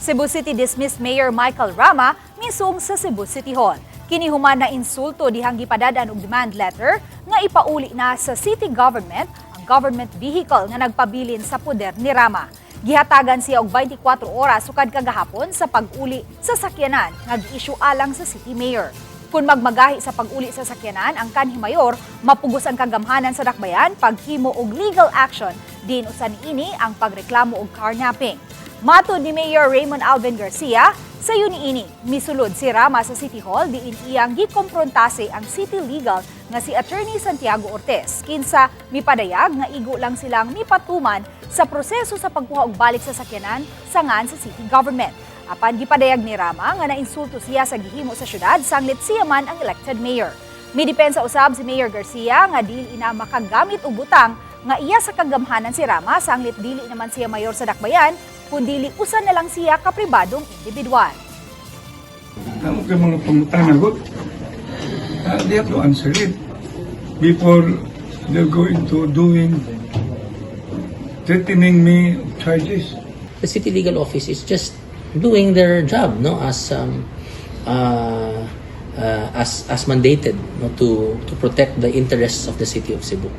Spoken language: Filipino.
Cebu City dismissed Mayor Michael Rama misung sa Cebu City Hall. Kini human na insulto dihang gipadad-an og demand letter nga ipauli na sa city government ang government vehicle nga nagpabilin sa poder ni Rama. Gihatagan siya og 24 oras sukad kagahapon sa pag-uli sa sakyanan nga gi-issue alang sa city mayor. Kung magmagahi sa pag-uli sa sakyanan ang Kanhi Mayor, mapugos ang kagamhanan sa dakbayan paghimo og legal action din usan ini ang pagreklamo og carnapping. Matod ni Mayor Raymond Alvin Garcia, sa ini misulod si Rama sa City Hall diin iyang gikomprontase ang city legal nga si Attorney Santiago Ortiz kinsa mipadayag nga igo lang silang mipatuman sa proseso sa pagkuha og balik sa sakyanan sangan sa city government. Apan gipadayag ni Rama nga nainsulto siya sa gihimo sa syudad sanglit siya man ang elected mayor. Midepensa usab si Mayor Garcia nga dili ina makagamit og butang nga iya sa kagamhanan si Rama sanglit dili naman siya mayor sa dakbayan kundi usan na lang siya kapribadong individual. Ang mga pangutanagot, they have to answer it before they're going to threatening me of charges. The city legal office is just doing their job, no, as mandated, no, to protect the interests of the city of Cebu.